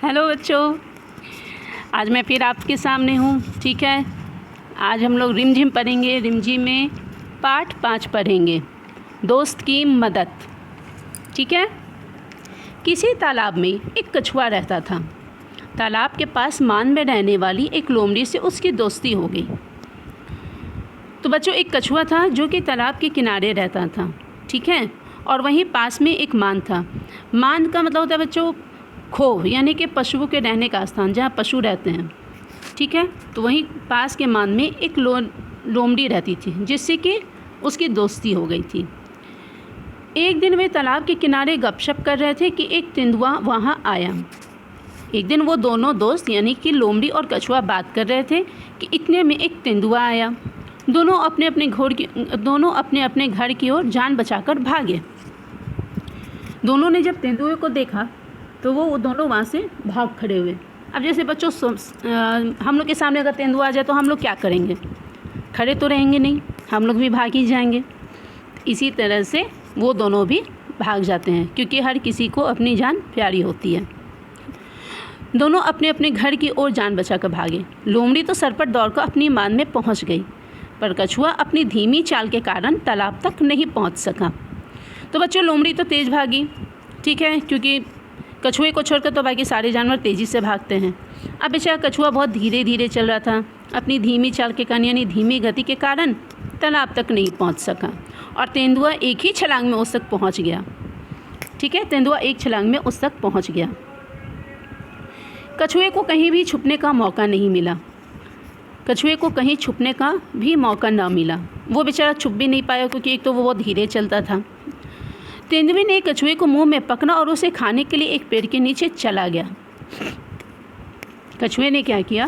Hello बच्चों, आज मैं फिर आपके सामने हूँ। ठीक है, आज हम लोग रिमझिम पढ़ेंगे। रिमझिम में पाठ 5 पढ़ेंगे, दोस्त की मदद। ठीक है। किसी तालाब में एक कछुआ रहता था। तालाब के पास मान में रहने वाली एक लोमड़ी से उसकी दोस्ती हो गई। तो बच्चों, एक कछुआ था जो कि तालाब के किनारे रहता था। ठीक है, और वहीं पास में एक मान था। मान का मतलब होता है बच्चों खोह, यानी कि पशुओं के रहने का स्थान, जहाँ पशु रहते हैं। ठीक है, तो वहीं पास के मान में एक लोमड़ी रहती थी जिससे कि उसकी दोस्ती हो गई थी। एक दिन वे तालाब के किनारे गपशप कर रहे थे कि एक तेंदुआ वहाँ आया। एक दिन वो दोनों दोस्त यानी कि लोमड़ी और कछुआ बात कर रहे थे कि इतने में एक तेंदुआ आया। दोनों अपने अपने घर की ओर जान बचाकर भागे। दोनों ने जब तेंदुए को देखा तो वो दोनों वहाँ से भाग खड़े हुए। अब जैसे बच्चों हम लोग के सामने अगर तेंदुआ आ जाए तो हम लोग क्या करेंगे? खड़े तो रहेंगे नहीं, हम लोग भी भाग ही जाएंगे। इसी तरह से वो दोनों भी भाग जाते हैं, क्योंकि हर किसी को अपनी जान प्यारी होती है। दोनों अपने अपने घर की ओर जान बचाकर भागे। लोमड़ी तो सरपट दौड़कर अपनी मान में पहुँच गई, पर कछुआ अपनी धीमी चाल के कारण तालाब तक नहीं पहुँच सका। तो बच्चों, लोमड़ी तो तेज़ भागी। ठीक है, क्योंकि कछुए को छोड़कर तो बाकी सारे जानवर तेज़ी से भागते हैं। अब बेचारा कछुआ बहुत धीरे धीरे चल रहा था। अपनी धीमी चाल के कारण यानी धीमी गति के कारण तालाब तक नहीं पहुंच सका, और तेंदुआ एक ही छलांग में उस तक पहुंच गया। ठीक है, तेंदुआ एक छलांग में उस तक पहुंच गया। कछुए को कहीं भी छुपने का मौका नहीं मिला। कछुए को कहीं छुपने का भी मौका ना मिला। वो बेचारा छुप भी नहीं पाया, क्योंकि एक तो वो बहुत धीरे चलता था। तेंदुए ने कछुए को मुंह में पकड़ा और उसे खाने के लिए एक पेड़ के नीचे चला गया। कछुए ने क्या किया?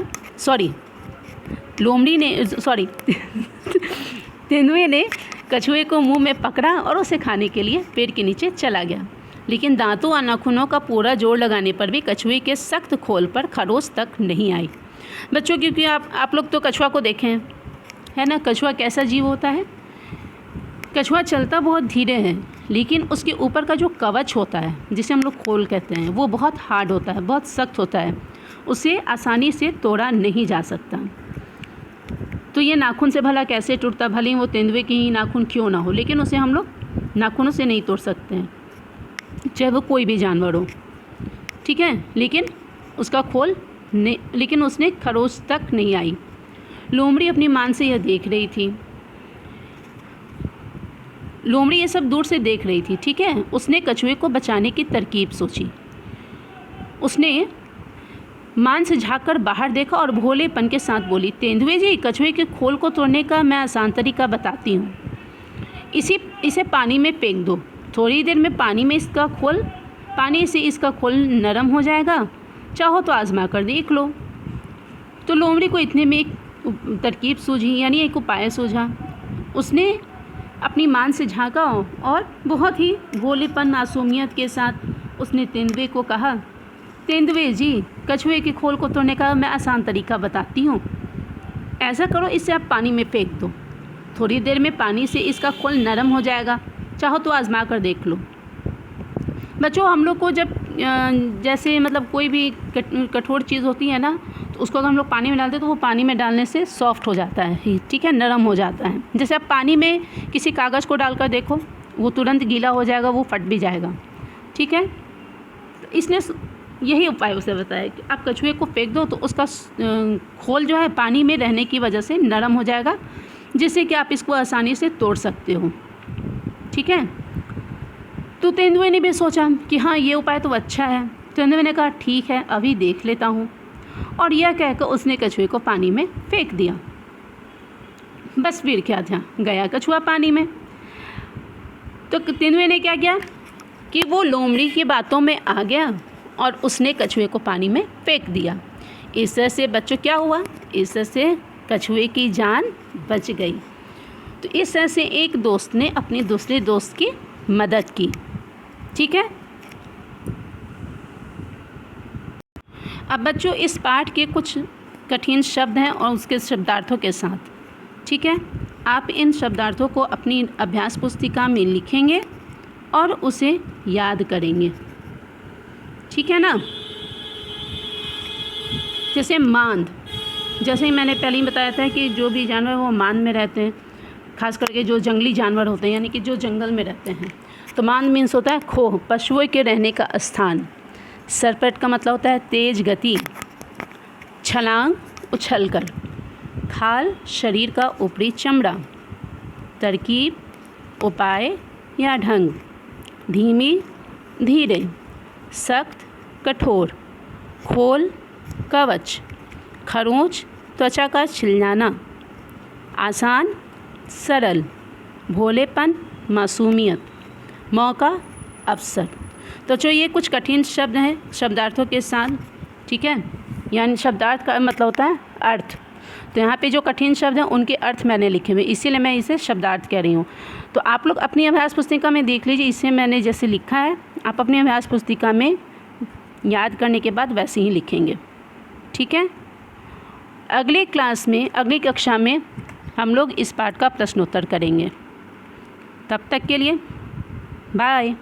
तेंदुए ने कछुए को मुंह में पकड़ा और उसे खाने के लिए पेड़ के नीचे चला गया। लेकिन दांतों और नाखूनों का पूरा जोर लगाने पर भी कछुए के सख्त खोल पर खरोच तक नहीं आई। बच्चों, क्योंकि आप लोग तो कछुआ को देखें हैं, है ना? कछुआ कैसा जीव होता है? कछुआ चलता बहुत धीरे है, लेकिन उसके ऊपर का जो कवच होता है, जिसे हम लोग खोल कहते हैं, वो बहुत हार्ड होता है, बहुत सख्त होता है। उसे आसानी से तोड़ा नहीं जा सकता। तो ये नाखून से भला कैसे टूटता? भले ही वो तेंदुए के ही नाखून क्यों ना हो, लेकिन उसे हम लोग नाखूनों से नहीं तोड़ सकते हैं, चाहे वो कोई भी जानवर हो। ठीक है, लेकिन उसका खोल नहीं, लेकिन उसने खरोच तक नहीं आई। लोमड़ी अपनी मान से यह देख रही थी। लोमड़ी ये सब दूर से देख रही थी। ठीक है, उसने कछुए को बचाने की तरकीब सोची। उसने मान से झांककर बाहर देखा और भोलेपन के साथ बोली, तेंदुए जी, कछुए के खोल को तोड़ने का मैं आसान तरीका बताती हूँ। इसे पानी में फेंक दो। थोड़ी देर में पानी से इसका खोल नरम हो जाएगा। चाहो तो आजमा कर देख लो। तो लोमड़ी को इतने में एक तरकीब सूझी, यानी एक उपाय सूझा। उसने अपनी मान से झांका और बहुत ही भोलेपन मासूमियत के साथ उसने तेंदुए को कहा, तेंदुए जी, कछुए के खोल को तोड़ने का मैं आसान तरीका बताती हूँ। ऐसा करो, इसे आप पानी में फेंक दो। थोड़ी देर में पानी से इसका खोल नरम हो जाएगा। चाहो तो आजमा कर देख लो। बच्चों, हम लोग को जब जैसे मतलब कोई भी कठोर चीज़ होती है ना, तो उसको अगर हम लोग पानी में डालते हैं तो वो पानी में डालने से सॉफ्ट हो जाता है। ठीक है, नरम हो जाता है। जैसे आप पानी में किसी कागज़ को डालकर देखो, वो तुरंत गीला हो जाएगा, वो फट भी जाएगा। ठीक है, तो इसने यही उपाय उसे बताया कि आप कछुए को फेंक दो, तो उसका खोल जो है पानी में रहने की वजह से नरम हो जाएगा, जिससे कि आप इसको आसानी से तोड़ सकते हो। ठीक है, तो तेंदुए ने भी सोचा कि हाँ, ये उपाय तो अच्छा है। तेंदुए ने कहा, ठीक है, अभी देख लेता हूँ। और यह कहकर उसने कछुए को पानी में फेंक दिया। बस फिर क्या था, गया कछुआ पानी में। तो तेंदुए ने क्या किया कि वो लोमड़ी की बातों में आ गया और उसने कछुए को पानी में फेंक दिया। इस तरह से बच्चों क्या हुआ? इस तरह से कछुए की जान बच गई। तो इस तरह से एक दोस्त ने अपने दूसरे दोस्त की मदद की। ठीक है, अब बच्चों, इस पाठ के कुछ कठिन शब्द हैं और उसके शब्दार्थों के साथ। ठीक है, आप इन शब्दार्थों को अपनी अभ्यास पुस्तिका में लिखेंगे और उसे याद करेंगे। ठीक है ना? जैसे मांद, जैसे ही मैंने पहले ही बताया था कि जो भी जानवर वो मांद में रहते हैं, खास करके जो जंगली जानवर होते हैं, यानी कि जो जंगल में रहते हैं। तो मांद मीन्स होता है खोह, पशुओं के रहने का स्थान। सरपट का मतलब होता है तेज गति, छलांग उछलकर। खाल शरीर का ऊपरी चमड़ा। तरकीब उपाय या ढंग। धीमी धीरे। सख्त कठोर। खोल कवच। खरोंच त्वचा का छिल जाना। आसान सरल। भोलेपन मासूमियत। मौका अवसर। तो जो ये कुछ कठिन शब्द हैं शब्दार्थों के साथ, ठीक है, यानी शब्दार्थ का मतलब होता है अर्थ। तो यहाँ पे जो कठिन शब्द हैं उनके अर्थ मैंने लिखे हुए, इसीलिए मैं इसे शब्दार्थ कह रही हूँ। तो आप लोग अपनी अभ्यास पुस्तिका में देख लीजिए, इसे मैंने जैसे लिखा है आप अपनी अभ्यास पुस्तिका में याद करने के बाद वैसे ही लिखेंगे, ठीक है। अगले क्लास में, अगली कक्षा में हम लोग इस पाठ का प्रश्नोत्तर करेंगे। तब तक के लिए बाय।